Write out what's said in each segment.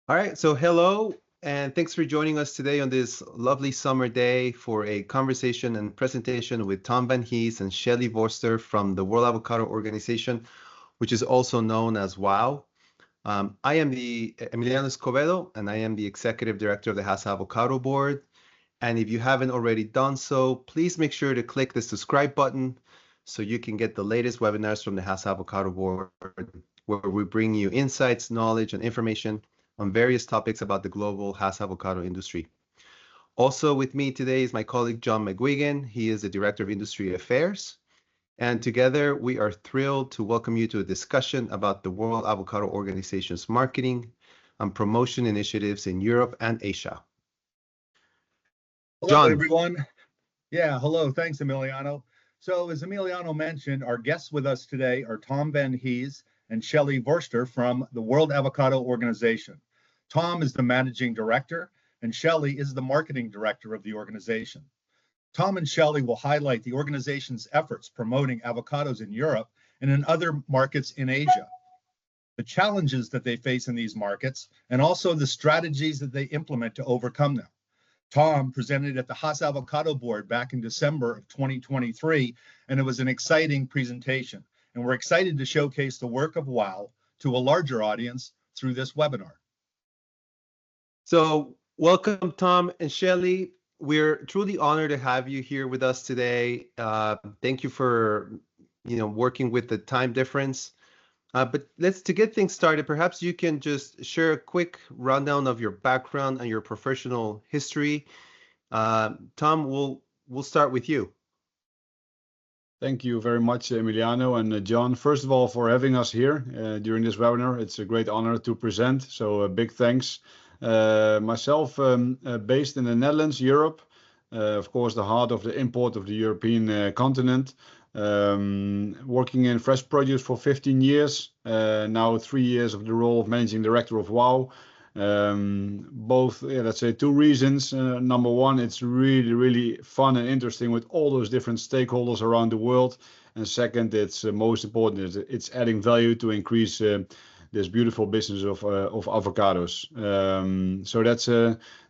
All right, so hello, and thanks for joining us today on this lovely summer day for a conversation and presentation with Tom Van Hees and Shelly Vorster from the World Avocado Organization, which is also known as WOW. I am the Emiliano Escobedo, and I am the Executive Director of the HAS Avocado Board. And if you haven't already done so, please make sure to click the subscribe button so you can get the latest webinars from the HAS Avocado Board, where we bring you insights, knowledge, and information on various topics about the global HAS avocado industry. Also with me today is my colleague, John McGuigan. He is the Director of Industry Affairs. And together we are thrilled to welcome you to a discussion about the World Avocado Organization's marketing and promotion initiatives in Europe and Asia. Hello, John. everyone. Yeah, hello. Thanks, Emiliano. So as Emiliano mentioned, our guests with us today are Tom Van Hees and Shelly Vorster from the World Avocado Organization. Tom is the managing director, and Shelly is the marketing director of the organization. Tom and Shelly will highlight the organization's efforts promoting avocados in Europe and in other markets in Asia, the challenges that they face in these markets, and also the strategies that they implement to overcome them. Tom presented at the HAS Avocado Board back in December of 2023, and it was an exciting presentation. And we're excited to showcase the work of WOW to a larger audience through this webinar. So welcome, Tom and Shelly. We're truly honored to have you here with us today. Thank you for working with the time difference. But to get things started, perhaps you can just share a quick rundown of your background and your professional history. Tom, we'll start with you. Thank you very much, Emiliano and John. First of all, for having us here during this webinar. It's a great honor to present, so a big thanks. Myself, based in the Netherlands, Europe, of course, the heart of the import of the European continent. Working in fresh produce for 15 years, now 3 years of the role of managing director of WOW. Both, let's say, two reasons. Number one, it's really fun and interesting with all those different stakeholders around the world. And second, it's most important, it's adding value to increase this beautiful business of avocados. So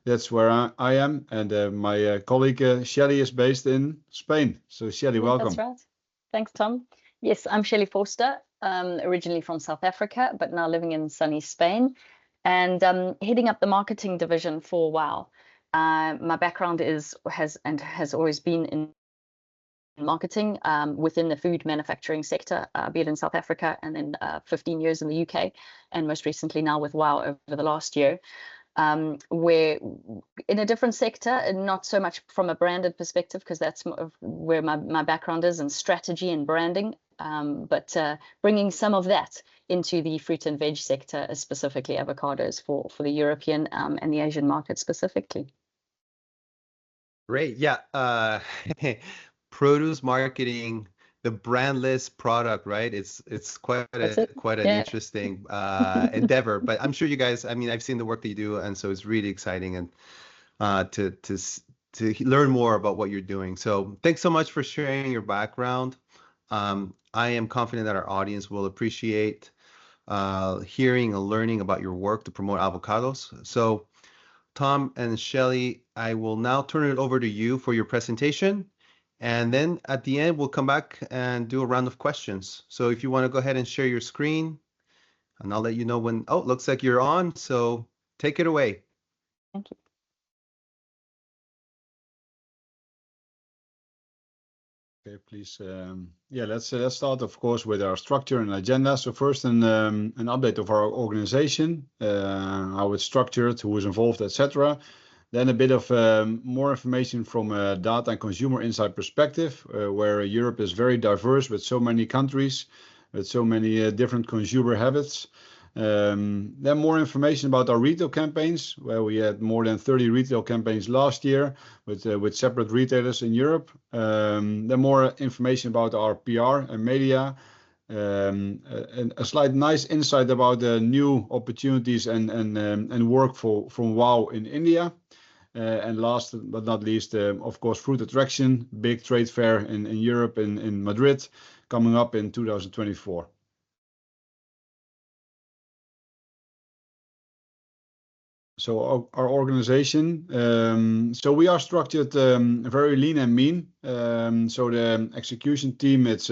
that's where I am, and my colleague Shelly is based in Spain. So Shelly, welcome. That's right. Thanks, Tom. Yes, I'm Shelly Vorster, originally from South Africa, but now living in sunny Spain, and heading up the marketing division for WOW. My background has always been in marketing within the food manufacturing sector, be it in South Africa, and then 15 years in the UK, and most recently now with WOW over the last year. We're in a different sector, and not so much from a branded perspective, because that's where my background is in strategy and branding, but bringing some of that into the fruit and veg sector, specifically avocados for the European and the Asian market specifically. Great. Yeah. Produce marketing, the brandless product, right? It's quite an interesting endeavor. But I'm sure you guys, I mean, I've seen the work that you do, and so it's really exciting and to learn more about what you're doing. So thanks so much for sharing your background. I am confident that our audience will appreciate hearing and learning about your work to promote avocados. So Tom and Shelly, I will now turn it over to you for your presentation. And then at the end, we'll come back and do a round of questions. So if you want to go ahead and share your screen, and I'll let you know when, oh, looks like you're on. So take it away. Thank you. Okay, please. Yeah, let's start, of course, with our structure and agenda. So first, an update of our organization, how it's structured, who is involved, etc. Then a bit of more information from a data and consumer insight perspective, where Europe is very diverse with so many countries, with so many different consumer habits. Then more information about our retail campaigns, where we had more than 30 retail campaigns last year with separate retailers in Europe. Then more information about our PR and media. And a slight nice insight about the new opportunities and work from WOW in India. And last but not least, of course, Fruit Attraction, big trade fair in Europe, in Madrid, coming up in 2024. So our organization, so we are structured very lean and mean. So the execution team, it's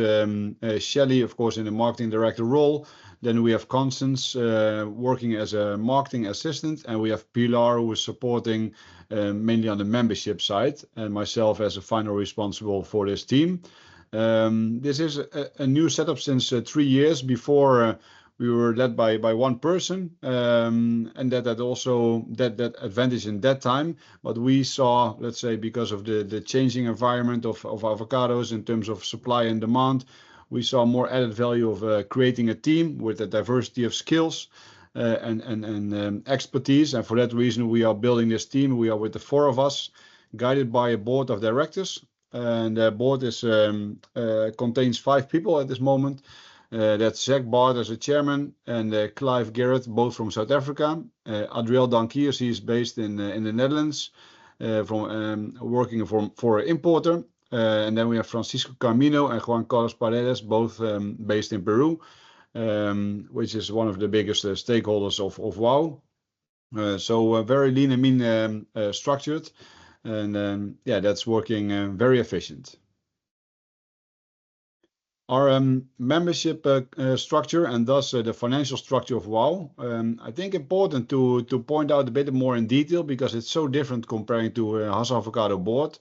Shelly, of course, in the marketing director role. Then we have Constance working as a marketing assistant, and we have Pilar, who is supporting mainly on the membership side, and myself as a final responsible for this team. This is a new setup since 3 years. Before we were led by one person, and that had also that advantage in that time. But we saw, let's say, because of the changing environment of avocados in terms of supply and demand, we saw more added value of creating a team with a diversity of skills and expertise. And for that reason, we are building this team. We are with the 4 of us, guided by a board of directors. And the board is contains 5 people at this moment. That's Zach Bart as a chairman, and Clive Garrett, both from South Africa. Adriel Dankiers, he is based in the Netherlands, from working for an importer. And then we have Francisco Camino and Juan Carlos Paredes, both based in Peru, which is one of the biggest stakeholders of WOW. So very lean and mean structured, and yeah, that's working very efficient. Our membership structure, and thus the financial structure of WOW, I think important to point out a bit more in detail, because it's so different comparing to Hass Avocado board.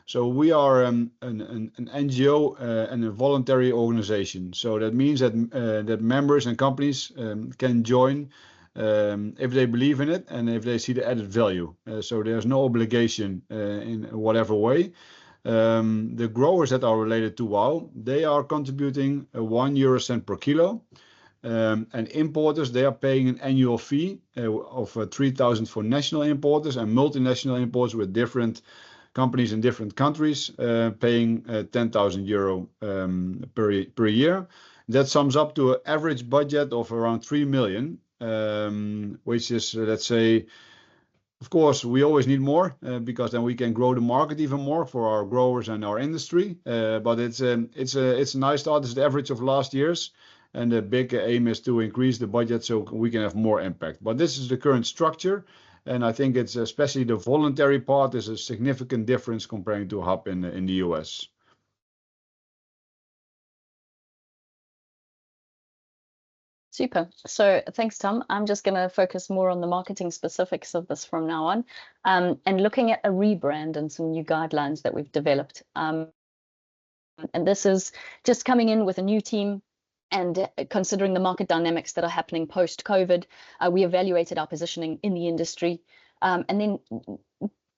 So we are an NGO and a voluntary organization. So that means that that members and companies can join if they believe in it and if they see the added value. So there's no obligation in whatever way. The growers that are related to WOW, they are contributing €1 per kilo. And importers, they are paying an annual fee of 3,000 for national importers, and multinational importers with different companies in different countries paying €10,000 per year. That sums up to an average budget of around 3 million, which is, let's say, of course, we always need more because then we can grow the market even more for our growers and our industry. But it's a nice start. It's the average of last year's, and the big aim is to increase the budget so we can have more impact. But this is the current structure, and I think it's especially the voluntary part is a significant difference comparing to HAB in the US. Super. So thanks, Tom. I'm just going to focus more on the marketing specifics of this from now on, and looking at a rebrand and some new guidelines that we've developed. And this is just coming in with a new team and considering the market dynamics that are happening post-COVID. We evaluated our positioning in the industry and then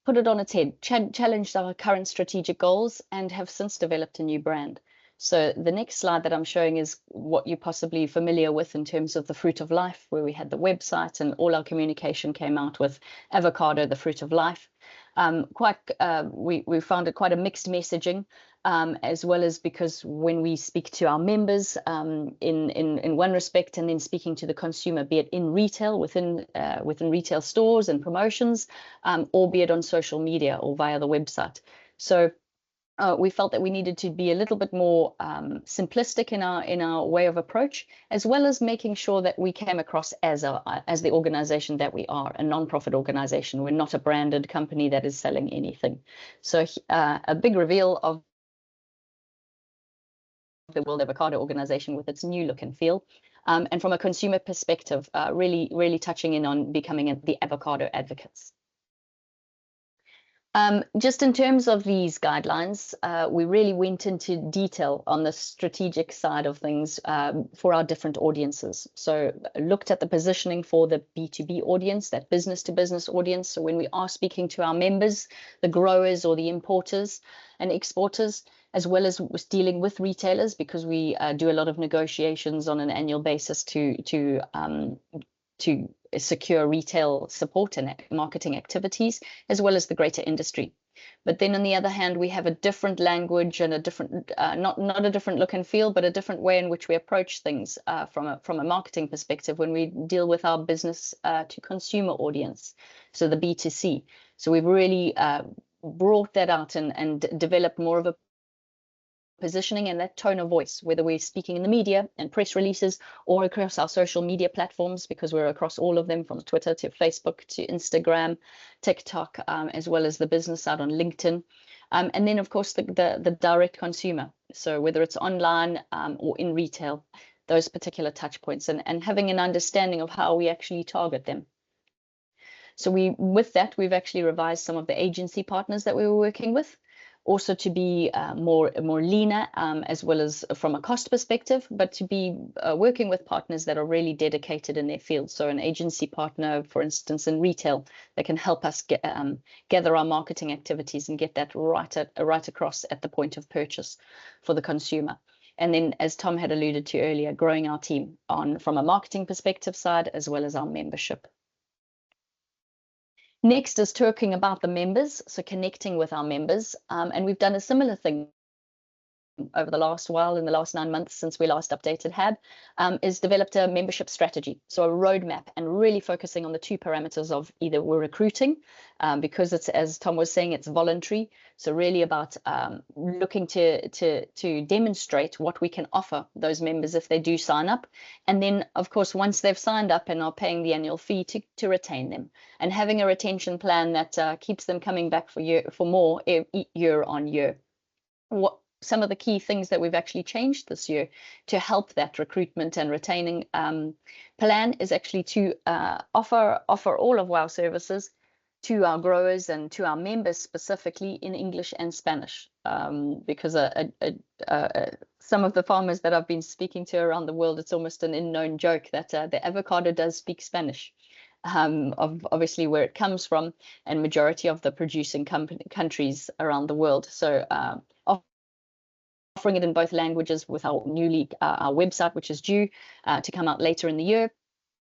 put it on its head, challenged our current strategic goals, and have since developed a new brand. So the next slide that I'm showing is what you're possibly familiar with in terms of the Fruit of Life, where we had the website and all our communication came out with Avocado, the Fruit of Life. We found it quite a mixed messaging, as well as because when we speak to our members in one respect, and then speaking to the consumer, be it in retail, within retail stores and promotions, or be it on social media or via the website. So we felt that we needed to be a little bit more simplistic in our way of approach, as well as making sure that we came across as the organization that we are, a non-profit organization. We're not a branded company that is selling anything. So a big reveal of the World Avocado Organization with its new look and feel. And from a consumer perspective, really touching in on becoming the avocado advocates. Just in terms of these guidelines, we really went into detail on the strategic side of things for our different audiences. So looked at the positioning for the B2B audience, that business to business audience. So when we are speaking to our members, the growers or the importers and exporters, as well as dealing with retailers, because we do a lot of negotiations on an annual basis to secure retail support and marketing activities, as well as the greater industry. But then on the other hand, we have a different language and a different, not a different look and feel, but a different way in which we approach things from a marketing perspective when we deal with our business to consumer audience, so the B2C. So we've really brought that out and developed more of a positioning and that tone of voice, whether we're speaking in the media and press releases or across our social media platforms, because we're across all of them, from Twitter to Facebook to Instagram, TikTok, as well as the business side on LinkedIn. And then, of course, the direct consumer. So whether it's online or in retail, those particular touch points, and having an understanding of how we actually target them. So with that, we've actually revised some of the agency partners that we were working with, also to be more leaner, as well as from a cost perspective, but to be working with partners that are really dedicated in their field. So an agency partner, for instance, in retail, that can help us gather our marketing activities and get that right across at the point of purchase for the consumer. And then, as Tom had alluded to earlier, growing our team from a marketing perspective side, as well as our membership. Next is talking about the members, so connecting with our members. And we've done a similar thing over the last while, in the last 9 months since we last updated HAB, is developed a membership strategy, so a roadmap, and really focusing on the 2 parameters of either we're recruiting, because it's, as Tom was saying, it's voluntary, so really about looking to demonstrate what we can offer those members if they do sign up, and then of course once they've signed up and are paying the annual fee, to retain them, and having a retention plan that keeps them coming back for more year on year. Some of the key things that we've actually changed this year to help that recruitment and retaining plan is actually to offer all of WOW services to our growers and to our members specifically in English and Spanish, because some of the farmers that I've been speaking to around the world, it's almost an unknown joke that the avocado does speak Spanish, of obviously where it comes from, and majority of the producing countries around the world. So offering it in both languages with our our website, which is due to come out later in the year,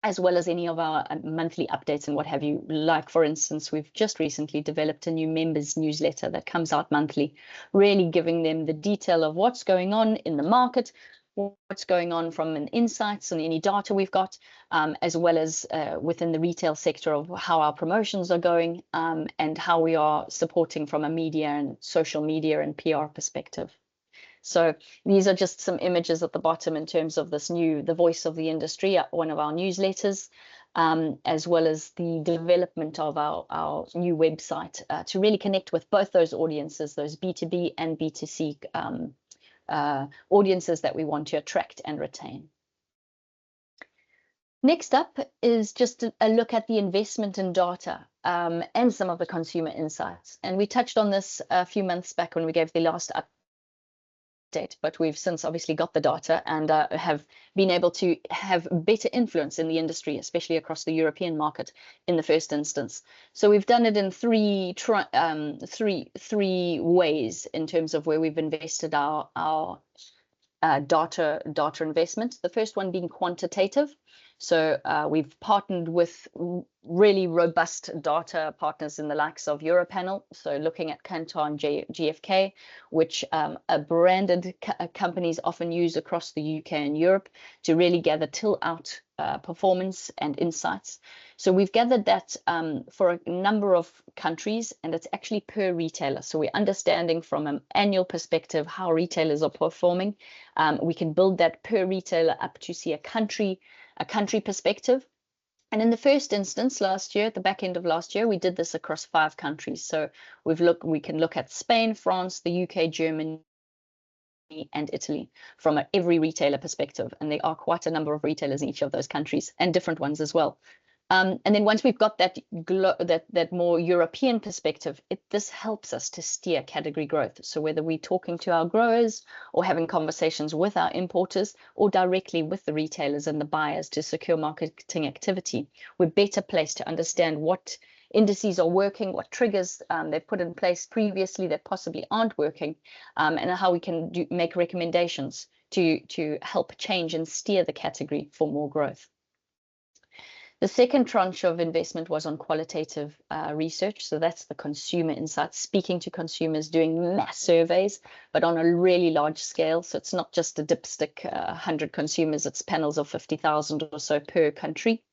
as well as any of our monthly updates and what have you. Like, for instance, we've just recently developed a new members newsletter that comes out monthly, really giving them the detail of what's going on in the market, what's going on from an insights and any data we've got, as well as within the retail sector of how our promotions are going, and how we are supporting from a media and social media and PR perspective. So these are just some images at the bottom in terms of this the voice of the industry, one of our newsletters, as well as the development of our new website to really connect with both those audiences, those B2B and B2C audiences that we want to attract and retain. Next up is just a look at the investment in data and some of the consumer insights. And we touched on this a few months back when we gave the last update, but we've since obviously got the data and have been able to have better influence in the industry, especially across the European market in the first instance. So we've done it in three ways in terms of where we've invested our data investment. The first one being quantitative. So we've partnered with really robust data partners in the likes of Europanel. So looking at Kantar and GfK, which are branded companies often use across the UK and Europe to really gather till out performance and insights. So we've gathered that for a number of countries, and it's actually per retailer. So we're understanding from an annual perspective how retailers are performing. We can build that per retailer up to see a country perspective. And in the first instance last year, at the back end of last year, we did this across 5 countries. So we can look at Spain, France, the UK, Germany, and Italy from every retailer perspective. And there are quite a number of retailers in each of those countries, and different ones as well. And then once we've got that more European perspective, this helps us to steer category growth. So whether we're talking to our growers or having conversations with our importers or directly with the retailers and the buyers to secure marketing activity, we're better placed to understand what indices are working, what triggers they've put in place previously that possibly aren't working, and how we can make recommendations to help change and steer the category for more growth. The second tranche of investment was on qualitative research. So that's the consumer insights, speaking to consumers, doing mass surveys, but on a really large scale. So it's not just a dipstick 100 consumers, it's panels of 50,000 or so per country.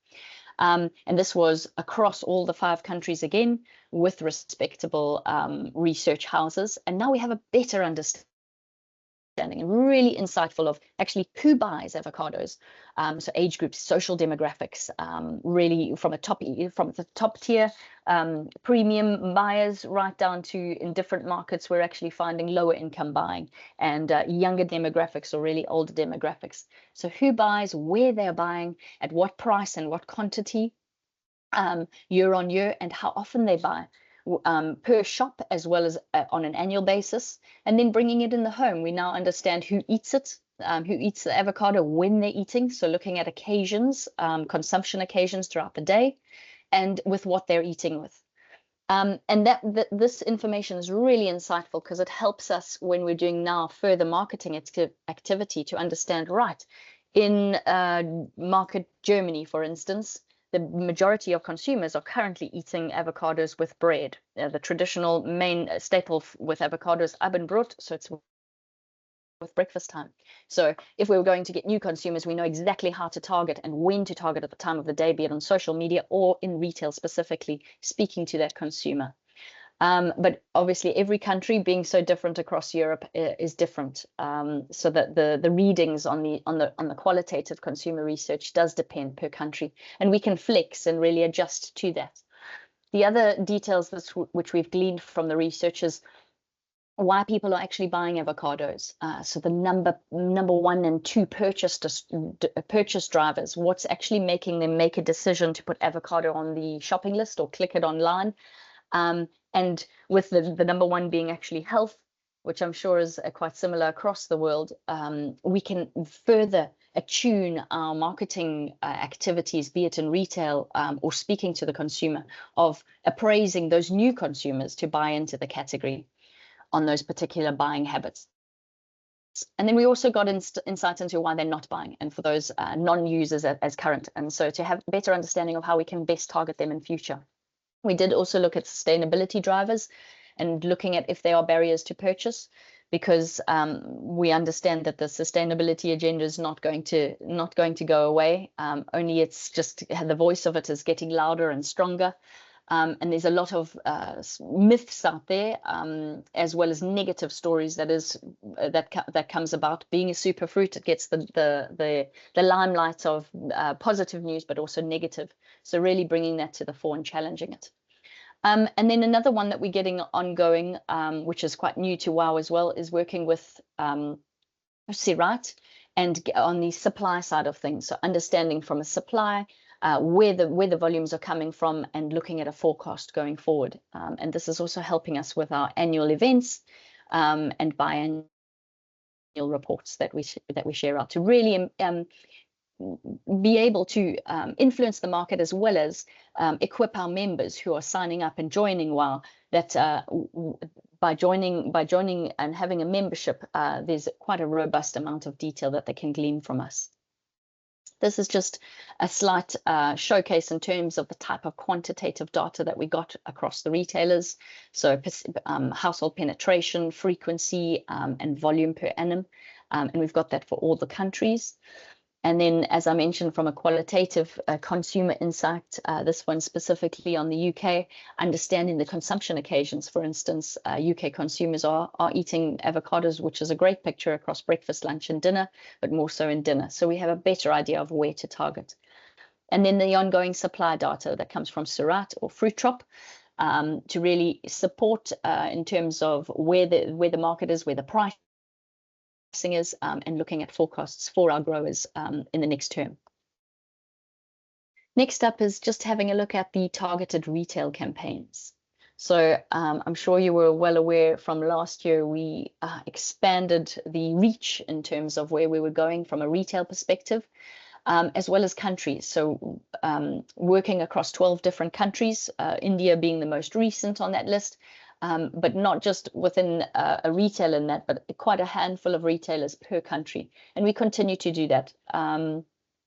And this was across all the 5 countries again, with respectable research houses. And now we have a better understanding and really insightful of actually who buys avocados. So age groups, social demographics, really from the top tier premium buyers right down to, in different markets, we're actually finding lower income buying, and younger demographics or really older demographics. So who buys, where they're buying, at what price and what quantity, year on year, and how often they buy. Per shop as well as on an annual basis, and then bringing it in the home. We now understand who eats it, who eats the avocado, when they're eating. So looking at occasions, consumption occasions throughout the day, and with what they're eating with. And this information is really insightful because it helps us when we're doing now further marketing activity to understand, right, in market Germany, for instance, the majority of consumers are currently eating avocados with bread. The traditional main staple with avocados, Abendbrot, so it's with breakfast time. So if we were going to get new consumers, we know exactly how to target and when to target at the time of the day, be it on social media or in retail specifically, speaking to that consumer. But obviously every country being so different across Europe is different. So that the readings on the qualitative consumer research does depend per country, and we can flex and really adjust to that. The other details which we've gleaned from the research is why people are actually buying avocados. So the number 1 and 2 purchase drivers, what's actually making them make a decision to put avocado on the shopping list or click it online. And with the number 1 being actually health, which I'm sure is quite similar across the world, we can further attune our marketing activities, be it in retail or speaking to the consumer, of appraising those new consumers to buy into the category on those particular buying habits. And then we also got insights into why they're not buying, and for those non-users as current, and so to have a better understanding of how we can best target them in future. We did also look at sustainability drivers and looking at if there are barriers to purchase, because we understand that the sustainability agenda is not going to go away. Only it's just the voice of it is getting louder and stronger. And there's a lot of myths out there, as well as negative stories that comes about. Being a superfruit, it gets the limelight of positive news, but also negative. So really bringing that to the fore and challenging it. And then another one that we're getting ongoing, which is quite new to WOW as well, is working with Sirat and on the supply side of things. So understanding from a supply, where the volumes are coming from, and looking at a forecast going forward. And this is also helping us with our annual events and biannual reports that we share out to really be able to influence the market, as well as equip our members who are signing up and joining WOW, that by joining and having a membership, there's quite a robust amount of detail that they can glean from us. This is just a slight showcase in terms of the type of quantitative data that we got across the retailers. So household penetration, frequency, and volume per annum. And we've got that for all the countries. And then, as I mentioned, from a qualitative consumer insight, this one specifically on the UK, understanding the consumption occasions. For instance, UK consumers are eating avocados, which is a great picture across breakfast, lunch and dinner, but more so in dinner. So we have a better idea of where to target. And then the ongoing supply data that comes from Surat or Fruit Trop, to really support in terms of where the market is, where the price is, and looking at forecasts for our growers in the next term. Next up is just having a look at the targeted retail campaigns. So I'm sure you were well aware from last year, we expanded the reach in terms of where we were going from a retail perspective, as well as countries. So working across 12 different countries, India being the most recent on that list. But not just within a retail in that, but quite a handful of retailers per country. And we continue to do that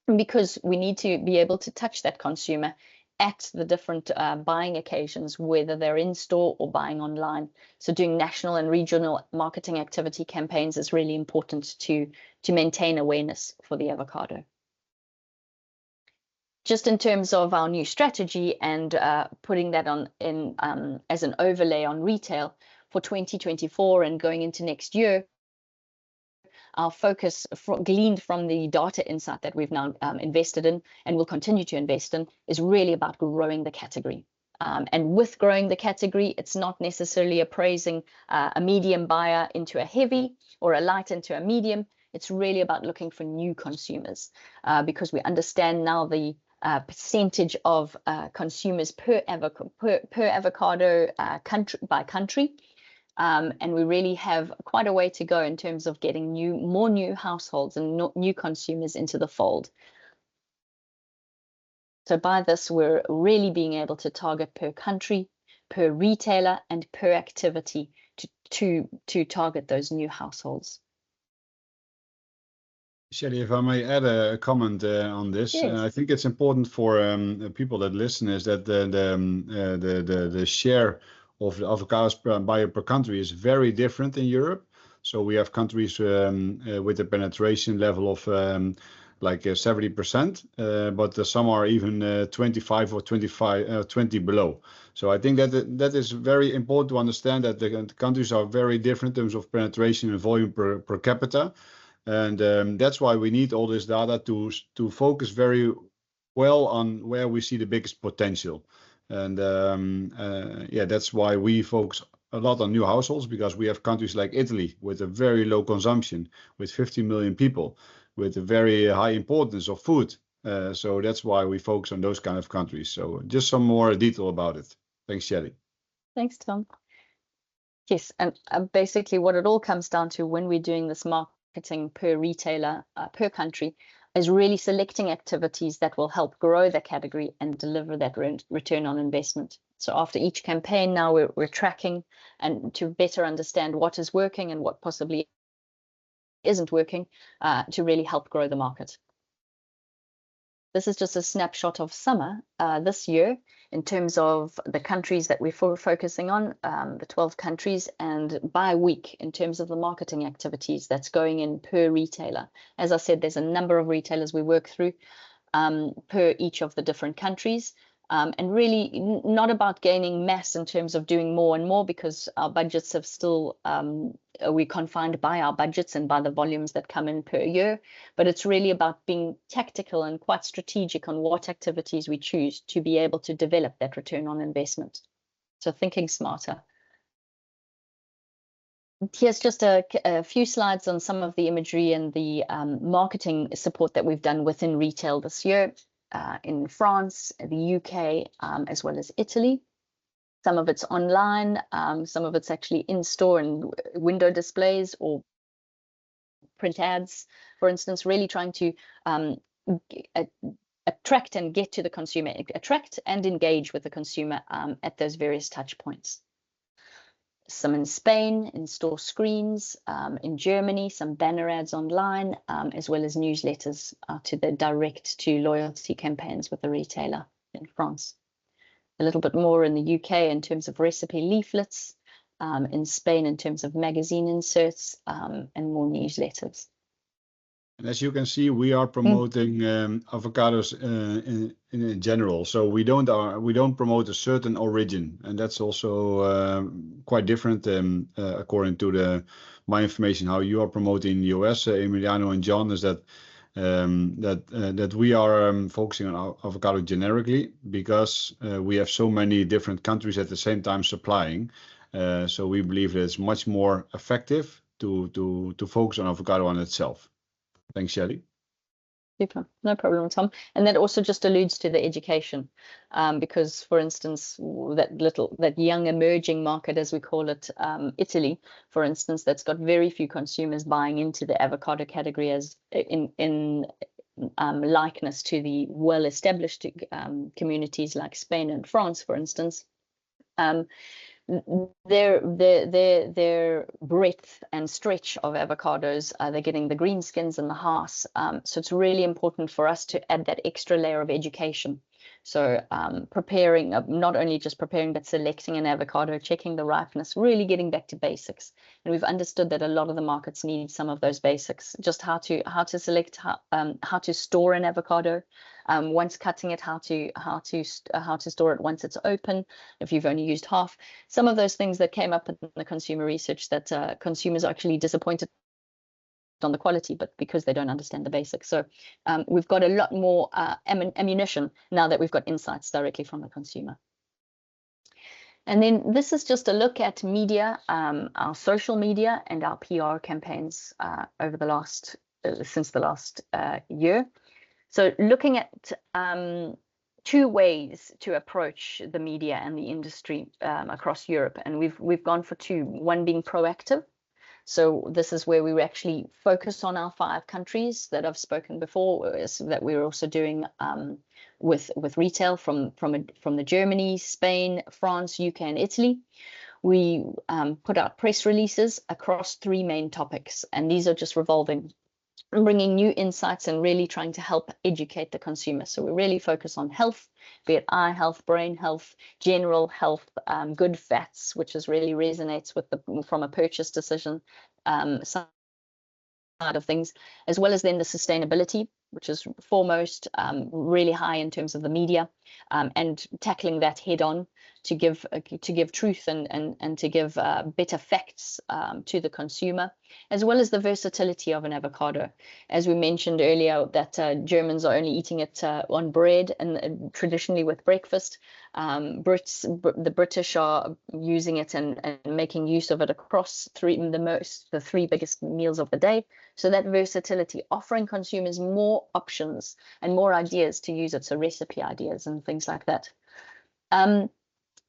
because we need to be able to touch that consumer at the different buying occasions, whether they're in store or buying online. So doing national and regional marketing activity campaigns is really important to maintain awareness for the avocado. Just in terms of our new strategy and putting that on as an overlay on retail for 2024 and going into next year, our focus gleaned from the data insight that we've now invested in and will continue to invest in is really about growing the category. And with growing the category, it's not necessarily appraising a medium buyer into a heavy or a light into a medium. It's really about looking for new consumers because we understand now the percentage of consumers per avocado country by country. And we really have quite a way to go in terms of getting more new households and new consumers into the fold. So by this, we're really being able to target per country, per retailer, and per activity to target those new households. Shelly, if I may add a comment on this, yes. I think it's important for people that listen is that the share of the avocados per buyer per country is very different in Europe. So we have countries with a penetration level of like 70%, but some are even 25 or 20 below. So I think that is very important to understand that the countries are very different in terms of penetration and volume per capita. And that's why we need all this data to focus very well on where we see the biggest potential. And yeah, that's why we focus a lot on new households, because we have countries like Italy with a very low consumption, with 50 million people, with a very high importance of food. So that's why we focus on those kind of countries. So just some more detail about it. Thanks, Shelly. Thanks, Tom. Yes, and basically what it all comes down to when we're doing this marketing per retailer, per country, is really selecting activities that will help grow the category and deliver that return on investment. So after each campaign now we're tracking and to better understand what is working and what possibly isn't working to really help grow the market. This is just a snapshot of summer this year in terms of the countries that we're focusing on, the 12 countries, and by week in terms of the marketing activities that's going in per retailer. As I said, there's a number of retailers we work through per each of the different countries. And really not about gaining mass in terms of doing more and more, because our budgets have still, we're confined by our budgets and by the volumes that come in per year. But it's really about being tactical and quite strategic on what activities we choose to be able to develop that return on investment. So thinking smarter. Here's just a few slides on some of the imagery and the marketing support that we've done within retail this year. In France, the UK, as well as Italy. Some of it's online, some of it's actually in-store and window displays or print ads, for instance, really trying to attract and get to the consumer, attract and engage with the consumer at those various touch points. Some in Spain, in-store screens, in Germany, some banner ads online, as well as newsletters to the direct to loyalty campaigns with the retailer in France. A little bit more in the UK in terms of recipe leaflets, in Spain in terms of magazine inserts, and more newsletters. And as you can see, we are promoting avocados in general. So we don't promote a certain origin, and that's also quite different according to my information. How you are promoting the US, Emiliano and John, is that that we are focusing on avocado generically, because we have so many different countries at the same time supplying. So we believe that it's much more effective to focus on avocado on itself. Thanks, Shelly. Super, no problem, Tom. And that also just alludes to the education, because, for instance, that young emerging market, as we call it, Italy, for instance, that's got very few consumers buying into the avocado category as in likeness to the well-established communities like Spain and France, for instance. Their breadth and stretch of avocados, they're getting the green skins and the Haas. So it's really important for us to add that extra layer of education. So preparing, not only just preparing, but selecting an avocado, checking the ripeness, really getting back to basics. And we've understood that a lot of the markets need some of those basics, just how to select, how to store an avocado. Once cutting it, how to store it once it's open, if you've only used half. Some of those things that came up in the consumer research that consumers are actually disappointed on the quality, but because they don't understand the basics. So we've got a lot more ammunition now that we've got insights directly from the consumer. And then this is just a look at media, our social media and our PR campaigns over the last, since the last year. So looking at two ways to approach the media and the industry across Europe. And we've gone for two, one being proactive. So this is where we actually focus on our 5 countries that I've spoken before, so that we're also doing with retail from the Germany, Spain, France, UK, and Italy. We put out press releases across 3 main topics, and these are just revolving, bringing new insights and really trying to help educate the consumer. So we really focus on health, be it eye health, brain health, general health, good fats, which is really resonates with from a purchase decision side of things, as well as then the sustainability, which is foremost, really high in terms of the media, and tackling that head on to give truth and to give better facts to the consumer, as well as the versatility of an avocado. As we mentioned earlier, that Germans are only eating it on bread and traditionally with breakfast. The British are using it and making use of it across the 3 biggest meals of the day. So that versatility, offering consumers more options and more ideas to use it, so recipe ideas and things like that.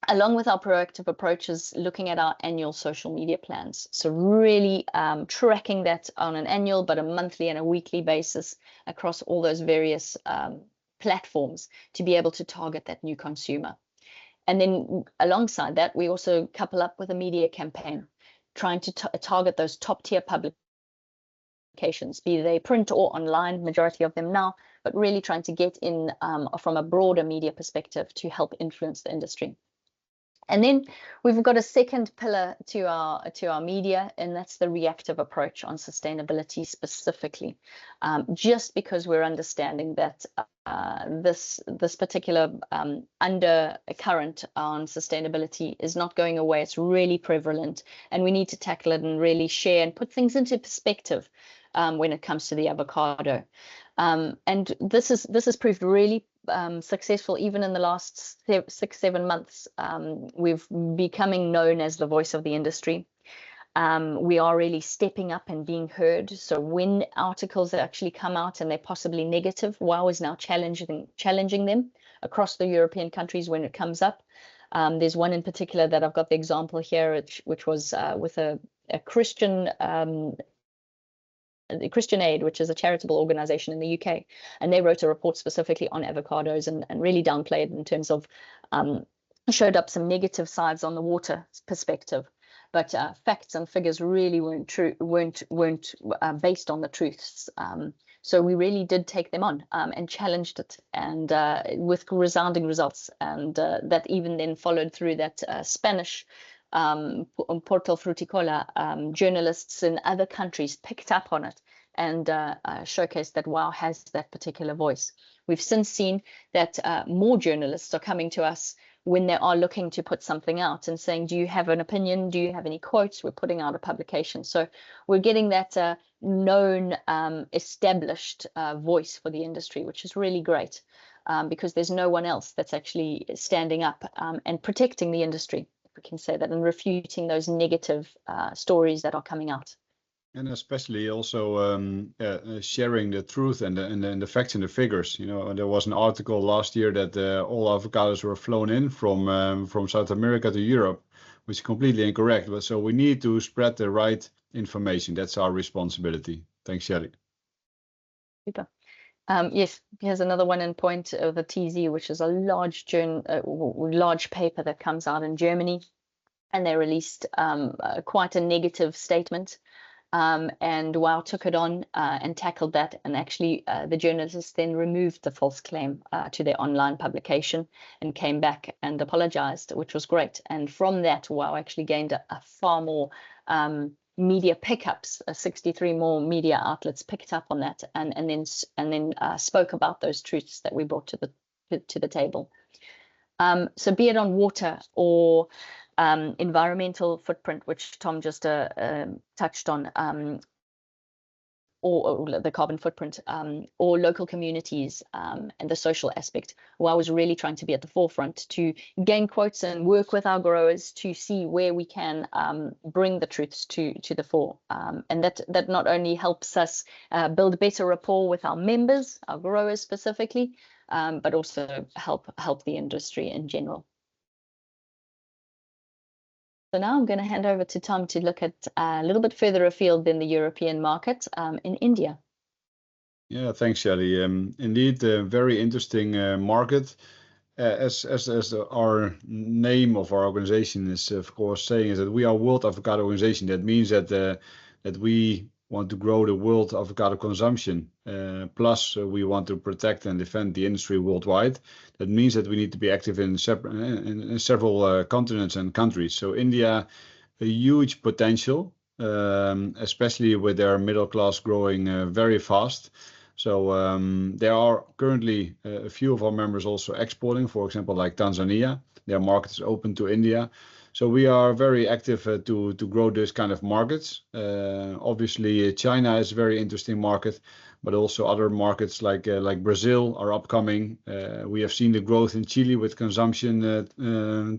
Along with our proactive approaches, looking at our annual social media plans. So really tracking that on an annual, but a monthly and a weekly basis across all those various platforms to be able to target that new consumer. And then alongside that, we also couple up with a media campaign, trying to target those top tier publications, be they print or online, majority of them now, but really trying to get in from a broader media perspective to help influence the industry. And then we've got a second pillar to our media, and that's the reactive approach on sustainability specifically. Just because we're understanding that this particular undercurrent on sustainability is not going away, it's really prevalent, and we need to tackle it and really share and put things into perspective when it comes to the avocado. And this has proved really successful even in the last 6-7 months. We've becoming known as the voice of the industry. We are really stepping up and being heard. So when articles actually come out and they're possibly negative, WOW is now challenging them across the European countries when it comes up. There's one in particular that I've got the example here, which was with a Christian Christian Aid, which is a charitable organization in the UK, and they wrote a report specifically on avocados and really downplayed in terms of showed up some negative sides on the water perspective, but facts and figures really weren't based on the truths. So we really did take them on and challenged it, and with resounding results, and that even then followed through that Spanish Portal Fruticola journalists in other countries picked up on it and showcased that WOW has that particular voice. We've since seen that more journalists are coming to us when they are looking to put something out and saying, do you have an opinion? Do you have any quotes? We're putting out a publication. So we're getting that known, established voice for the industry, which is really great because there's no one else that's actually standing up and protecting the industry, if we can say that, and refuting those negative stories that are coming out. And especially also sharing the truth and the facts and the figures. You know, there was an article last year that all avocados were flown in from South America to Europe, which is completely incorrect. But so we need to spread the right information. That's our responsibility. Thanks, Shelly. Super. Yes, here's another one in point of the TZ, which is a large paper that comes out in Germany, and they released quite a negative statement. And WOW took it on and tackled that, and actually the journalists then removed the false claim to their online publication and came back and apologized, which was great. And from that, WOW actually gained a far more media pickups. 63 more media outlets picked up on that and then spoke about those truths that we brought to the table. So be it on water or environmental footprint, which Tom just touched on. or the carbon footprint, or local communities, and the social aspect, where I was really trying to be at the forefront to gain quotes and work with our growers to see where we can bring the truths to the fore. And that not only helps us build better rapport with our members, our growers specifically, but also help the industry in general. So now I'm going to hand over to Tom to look at a little bit further afield than the European market, in India. Yeah, thanks, Shelly. Indeed, a very interesting market. As our name of our organization is, of course, saying, is that we are World Avocado Organization. That means that that we want to grow the world avocado consumption. Plus, we want to protect and defend the industry worldwide. That means that we need to be active in several continents and countries. So India, a huge potential, especially with their middle class growing very fast. So there are currently a few of our members also exporting, for example, like Tanzania. Their market is open to India. So we are very active to grow this kind of markets. Obviously, China is a very interesting market, but also other markets like Brazil are upcoming. We have seen the growth in Chile with consumption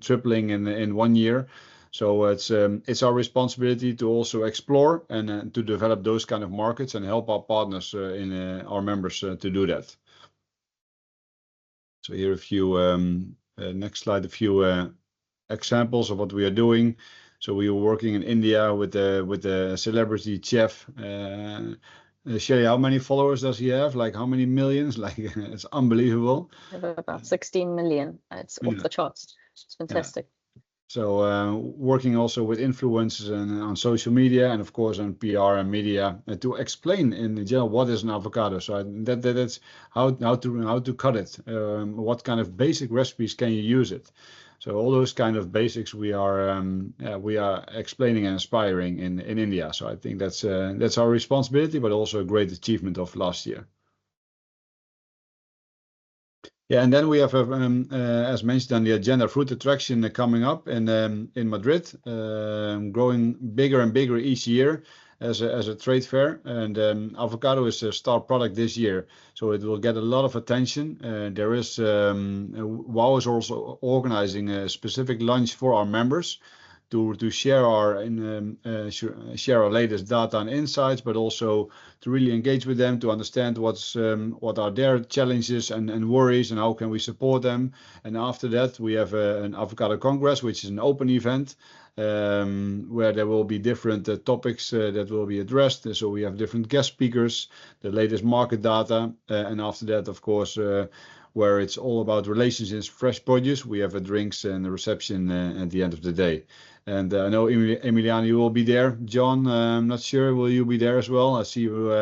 tripling in 1 year. So it's our responsibility to also explore and to develop those kind of markets and help our partners our members to do that. So here a few next slide, a few examples of what we are doing. So we are working in India with the celebrity chef. Shelly, how many followers does he have? Like how many millions? Like it's unbelievable. About 16 million. It's off the charts. It's fantastic. Yeah. So working also with influencers and on social media and of course on PR and media to explain in general what is an avocado. So that's how to cut it. What kind of basic recipes can you use it? So all those kind of basics we are explaining and inspiring in India. So I think that's our responsibility, but also a great achievement of last year. Yeah, and then we have, as mentioned on the agenda, Fruit Attraction coming up in Madrid, growing bigger and bigger each year as a trade fair. And avocado is a star product this year, so it will get a lot of attention. There is WOW is also organizing a specific lunch for our members to share our latest data and insights, but also to really engage with them to understand what are their challenges and worries and how can we support them. And after that, we have an Avocado Congress, which is an open event where there will be different topics that will be addressed. So we have different guest speakers, the latest market data, and after that, of course, where it's all about relationships, fresh produce, we have a drinks and a reception at the end of the day. And I know Emiliano, you will be there. John, I'm not sure, will you be there as well? I see you.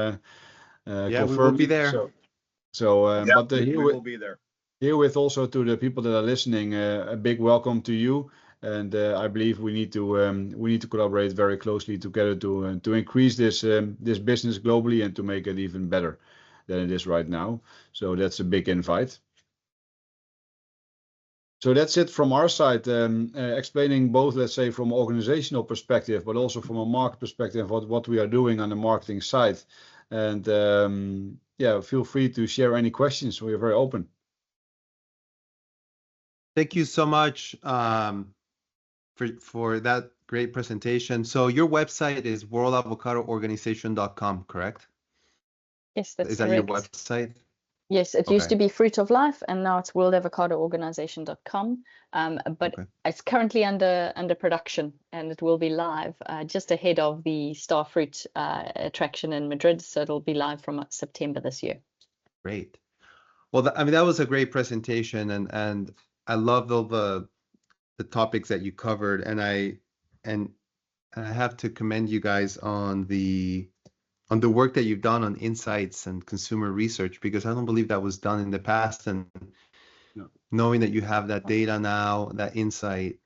Yeah, we will be there. Yeah, but we will be there. Herewith also to the people that are listening, a big welcome to you. And I believe we need to collaborate very closely together to increase this business globally and to make it even better than it is right now. So that's a big invite. So that's it from our side, explaining both, let's say, from an organizational perspective, but also from a market perspective, what we are doing on the marketing side. And yeah, feel free to share any questions. We are very open. Thank you so much for that great presentation. So your website is worldavocadoorganization.com, correct? Yes, that's correct. Is that your website? Yes, it used to be Fruit of Life, and now it's worldavocadoorganization.com. But it's currently under production, and it will be live just ahead of the Star Fruit attraction in Madrid. So it'll be live from September this year. Great. Well, that was a great presentation, and I loved all the topics that you covered, and I have to commend you guys on the work that you've done on insights and consumer research, because I don't believe that was done in the past. And knowing that you have that data now, that insight,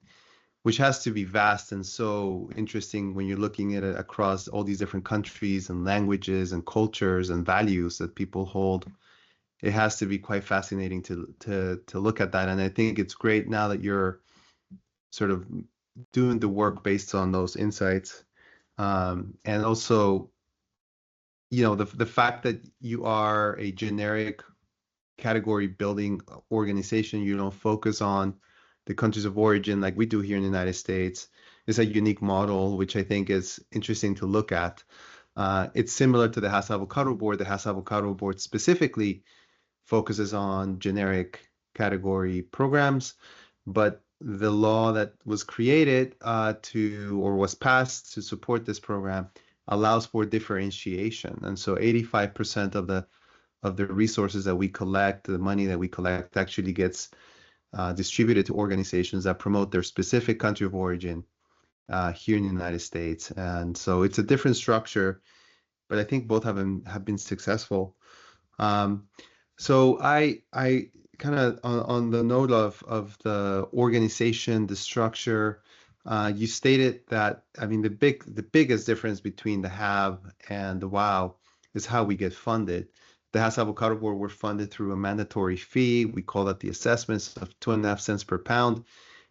which has to be vast and so interesting when you're looking at it across all these different countries and languages and cultures and values that people hold, it has to be quite fascinating to look at that. And I think it's great now that you're sort of doing the work based on those insights, and also the fact that you are a generic category building organization, you don't focus on the countries of origin like we do here in the United States, is a unique model, which I think is interesting to look at. It's similar to the HAB Avocado Board. The HAB Avocado Board specifically focuses on generic category programs, but the law that was created or was passed to support this program allows for differentiation. And so 85% of the resources that we collect, the money that we collect, actually gets distributed to organizations that promote their specific country of origin here in the United States. And so it's a different structure, but I think both have been successful. So I kind of on the note of the organization, the structure, you stated that, I mean, the biggest difference between the HAB and the WOW is how we get funded. The HAB Avocado Board, we're funded through a mandatory fee. We call that the assessments of 2.5 cents per pound.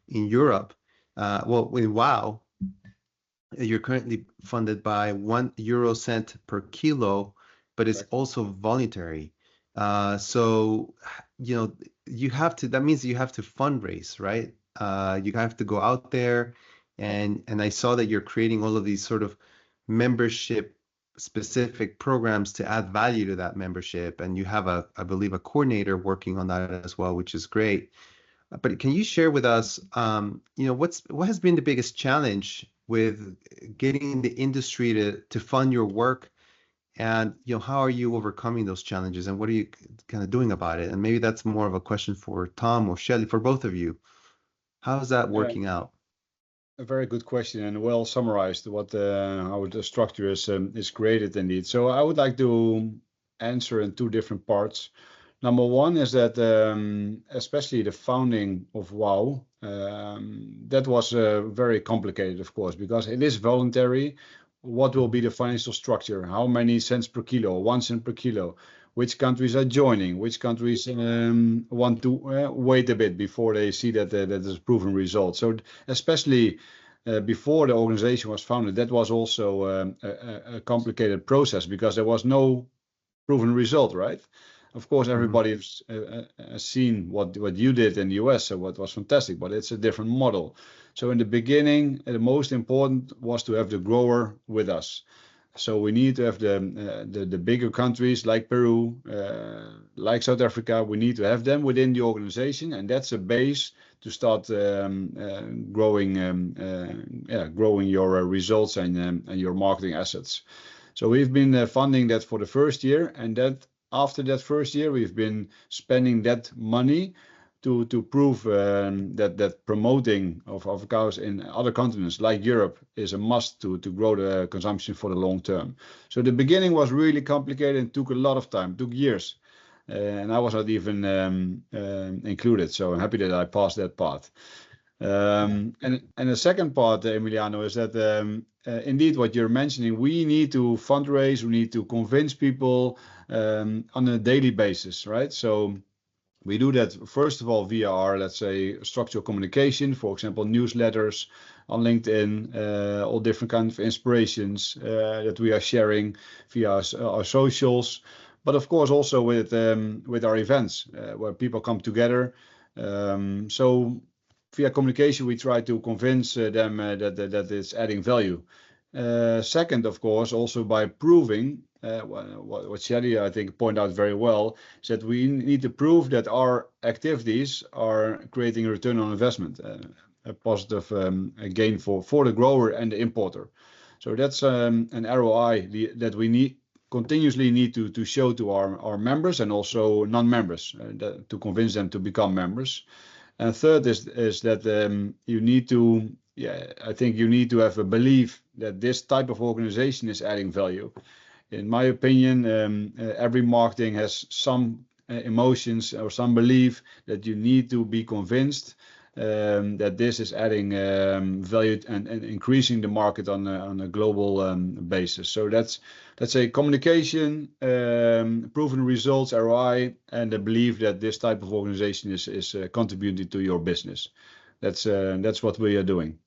In Europe, in WOW, you're currently funded by 1 euro cent per kilo, but it's also voluntary. So, that means you have to fundraise, right? You have to go out there, and I saw that you're creating all of these sort of membership specific programs to add value to that membership, and you have I believe a coordinator working on that as well, which is great. But can you share with us, what has been the biggest challenge with getting the industry to fund your work, and how are you overcoming those challenges, and what are you kind of doing about it? And maybe that's more of a question for Tom or Shelly, for both of you. How is that working out? A very good question, and well summarized how the structure is created indeed. So I would like to answer in two different parts. Number one is that especially the founding of WOW, that was very complicated, of course, because it is voluntary. What will be the financial structure? How many cents per kilo? 1 cent per kilo? Which countries are joining? Which countries want to wait a bit before they see that there's proven results? So especially before the organization was founded, that was also a complicated process because there was no proven result, right? Of course, everybody has seen what you did in the US, so what was fantastic, but it's a different model. So in the beginning, the most important was to have the grower with us. So we need to have the bigger countries like Peru, like South Africa. We need to have them within the organization, and that's a base to start growing your results and your marketing assets. So we've been funding that for the first year, and that after that first year, we've been spending that money to prove that promoting of avocados in other continents like Europe is a must to grow the consumption for the long term. So the beginning was really complicated and took a lot of time, took years. And I was not even included. So I'm happy that I passed that part. And the second part, Emiliano, is that indeed what you're mentioning, we need to fundraise, we need to convince people on a daily basis, right? So we do that, first of all, via our, let's say, structural communication, for example, newsletters on LinkedIn, all different kinds of inspirations that we are sharing via our socials, but of course also with our events where people come together. So via communication, we try to convince them that it's adding value. Second, of course, also by proving what Shelly, I think, pointed out very well, is that we need to prove that our activities are creating a return on investment, a positive gain for the grower and the importer. So that's an ROI that we continuously need to show to our members and also non-members to convince them to become members. And third is that you need to, I think you need to have a belief that this type of organization is adding value. In my opinion, every marketing has some emotions or some belief that you need to be convinced that this is adding value and increasing the market on a global basis. So that's a communication, proven results, ROI, and the belief that this type of organization is contributing to your business. That's what we are doing.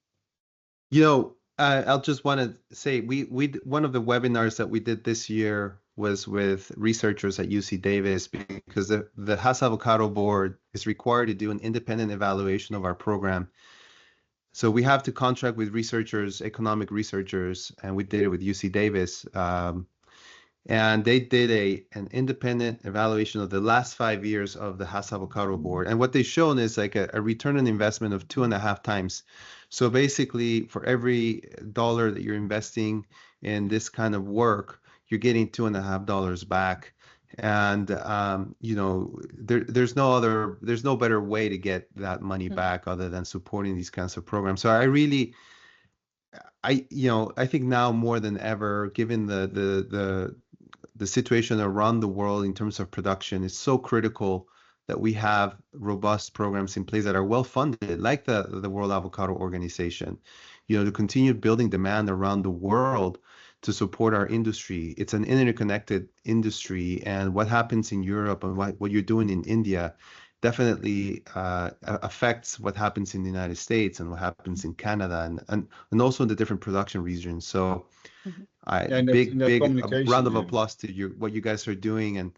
I'll just want to say we one of the webinars that we did this year was with researchers at UC Davis, because the Haas Avocado board is required to do an independent evaluation of our program. So we have to contract with researchers, economic researchers, and we did it with UC Davis. And they did an independent evaluation of the last 5 years of the Haas Avocado board. And what they've shown is like a return on investment of 2.5 times. So basically, for every dollar that you're investing in this kind of work, you're getting $2.5 back. And there's no better way to get that money back other than supporting these kinds of programs. So I think now more than ever, given the situation around the world in terms of production, it's so critical that we have robust programs in place that are well funded, like the World Avocado Organization, to continue building demand around the world to support our industry. It's an interconnected industry, and what happens in Europe and what you're doing in India definitely affects what happens in the United States and what happens in Canada and also in the different production regions. So big round of applause to you, what you guys are doing. And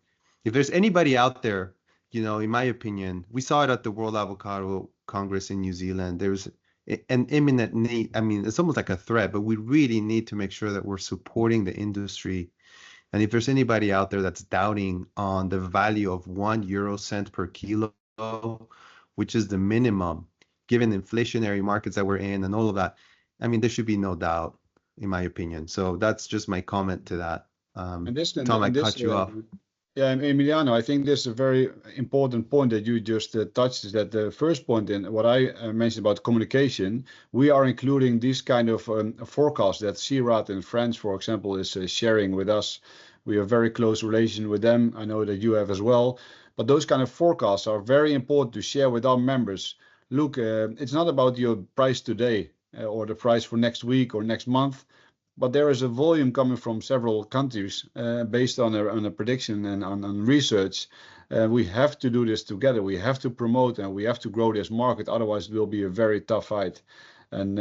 if there's anybody out there, in my opinion, we saw it at the World Avocado Congress in New Zealand. There's an imminent need. I mean, it's almost like a threat, but we really need to make sure that we're supporting the industry. And if there's anybody out there that's doubting on the value of 1 euro cent per kilo, which is the minimum, given the inflationary markets that we're in and all of that, I mean, there should be no doubt, in my opinion. So that's just my comment to that. Tom, I cut you off. Yeah, Emiliano, I think this is a very important point that you just touched, is that the first point in what I mentioned about communication, we are including this kind of forecast that CIRAD in France, for example, is sharing with us. We have very close relation with them. I know that you have as well. But those kind of forecasts are very important to share with our members. Look, it's not about your price today or the price for next week or next month. But there is a volume coming from several countries based on a prediction and on research. We have to do this together. We have to promote and we have to grow this market. Otherwise, it will be a very tough fight. And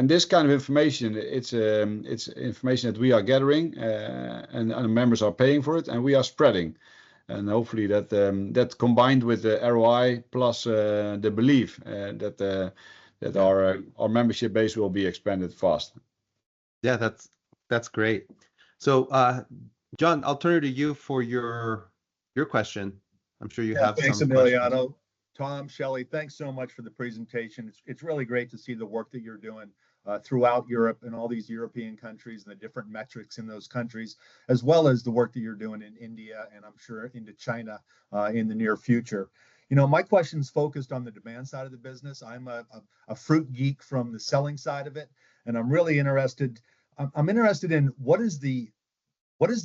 this kind of information, it's information that we are gathering and members are paying for it, and we are spreading. And hopefully that combined with the ROI plus the belief that our membership base will be expanded fast. Yeah, that's great. So, John, I'll turn it to you for your question. I'm sure you have thanks, some Emiliano. questions. Tom, Shelly, thanks so much for the presentation. It's really great to see the work that you're doing throughout Europe and all these European countries and the different metrics in those countries, as well as the work that you're doing in India and I'm sure into China in the near future. My question's focused on the demand side of the business. I'm a fruit geek from the selling side of it, and I'm really interested. I'm interested in what is the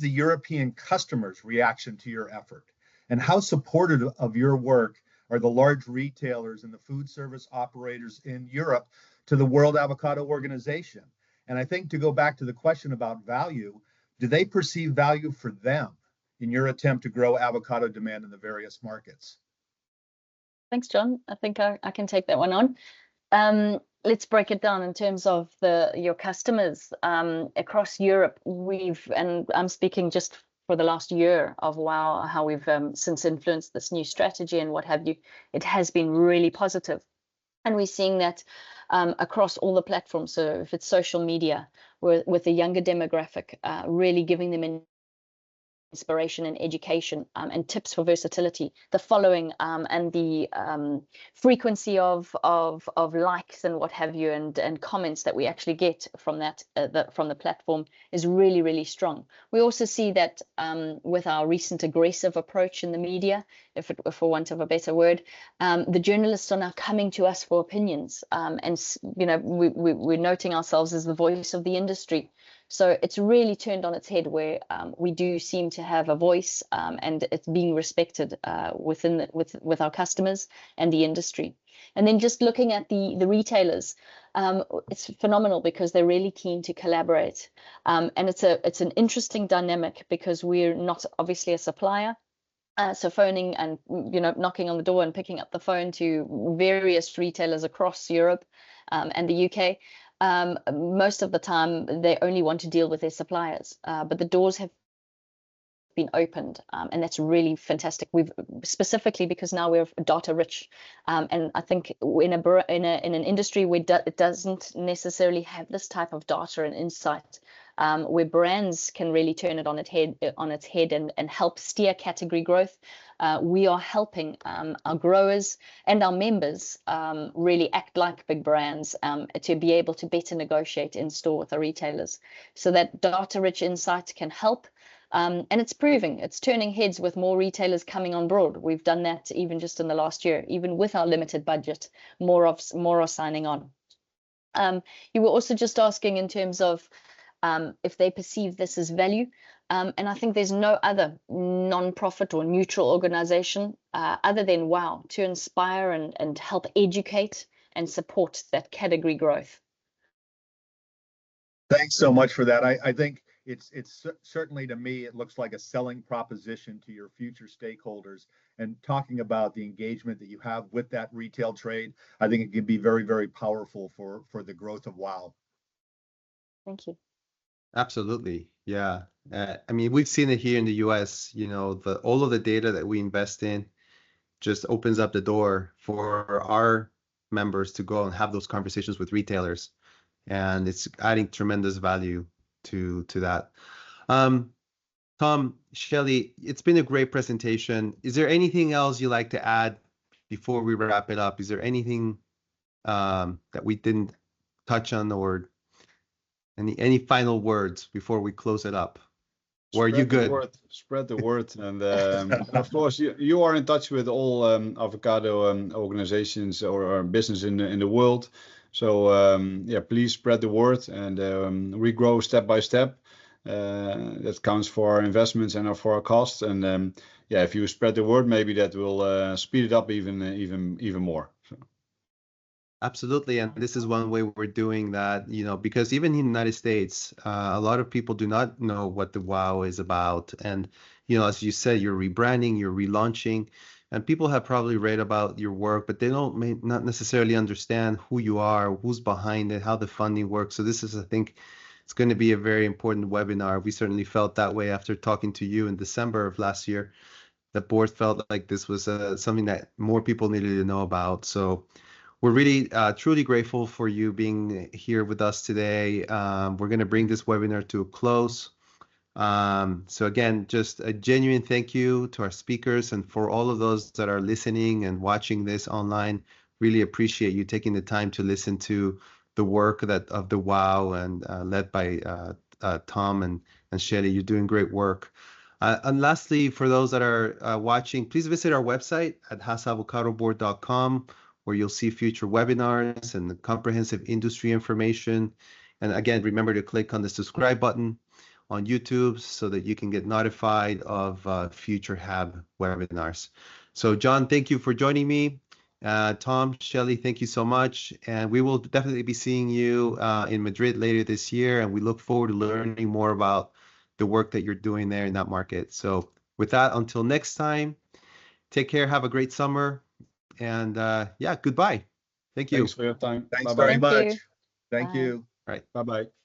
European customers' reaction to your effort, and how supportive of your work are the large retailers and the food service operators in Europe to the World Avocado Organization? And I think to go back to the question about value, do they perceive value for them in your attempt to grow avocado demand in the various markets? Thanks, John. I think I can take that one on. Let's break it down in terms of your customers across Europe. And I'm speaking just for the last year of how we've since influenced this new strategy and what have you. It has been really positive, and we're seeing that across all the platforms. So if it's social media, with the younger demographic, really giving them inspiration and education and tips for versatility, the following and the frequency of likes and what have you, and comments that we actually get from that from the platform is really, really strong. We also see that with our recent aggressive approach in the media, for want of a better word, the journalists are now coming to us for opinions, and we're noting ourselves as the voice of the industry. So it's really turned on its head, where we do seem to have a voice, and it's being respected with our customers and the industry. And then just looking at the retailers, it's phenomenal because they're really keen to collaborate, and it's an interesting dynamic because we're not obviously a supplier. So phoning and knocking on the door and picking up the phone to various retailers across Europe and the UK. Most of the time, they only want to deal with their suppliers, but the doors have been opened, and that's really fantastic. We've specifically because now we're data rich, and I think in an industry where it doesn't necessarily have this type of data and insight, where brands can really turn it on its head and help steer category growth. We are helping our growers and our members really act like big brands, to be able to better negotiate in store with the retailers, so that data-rich insights can help. And it's proving, it's turning heads with more retailers coming on board. We've done that even just in the last year, even with our limited budget, more are signing on. You were also just asking in terms of if they perceive this as value. And I think there's no other non-profit or neutral organization other than WOW to inspire and help educate and support that category growth. Thanks so much for that. I think it's certainly, to me, it looks like a selling proposition to your future stakeholders, and talking about the engagement that you have with that retail trade. I think it can be very, very powerful for the growth of WOW. Thank you. Absolutely. Yeah. I mean, we've seen it here in the US, you know, all of the data that we invest in just opens up the door for our members to go and have those conversations with retailers. And it's adding tremendous value to that. Tom, Shelly, it's been a great presentation. Is there anything else you'd like to add before we wrap it up? Is there anything that we didn't touch on, or any final words before we close it up? Or are you good? Spread the word. And of course, you are in touch with all avocado organizations or business in the world. So yeah, please spread the word, and we grow step by step. That counts for our investments and for our costs. And yeah, if you spread the word, maybe that will speed it up even more. So. Absolutely, and this is one way we're doing that, you know, because even in the United States, a lot of people do not know what the WOW is about. And, you know, as you said, you're rebranding, you're relaunching, and people have probably read about your work, but they may not necessarily understand who you are, who's behind it, how the funding works. So this is, I think, it's going to be a very important webinar. We certainly felt that way after talking to you in December of last year. The board felt like this was something that more people needed to know about. So we're really truly grateful for you being here with us today. We're going to bring this webinar to a close. So again, just a genuine thank you to our speakers, and for all of those that are listening and watching this online. Really appreciate you taking the time to listen to the work of the WOW, and led by Tom and Shelly. You're doing great work. And lastly, for those that are watching, please visit our website at hasavocadoboard.com, where you'll see future webinars and comprehensive industry information. And again, remember to click on the subscribe button on YouTube so that you can get notified of future HAB webinars. So John, thank you for joining me. Tom, Shelly, thank you so much. And we will definitely be seeing you in Madrid later this year. And we look forward to learning more about the work that you're doing there in that market. So with that, until next time, take care. Have a great summer. And yeah, goodbye. Thank you. Thanks for your time. Thanks Bye-bye. very much. You. Thank Bye. you. All right. Bye-bye.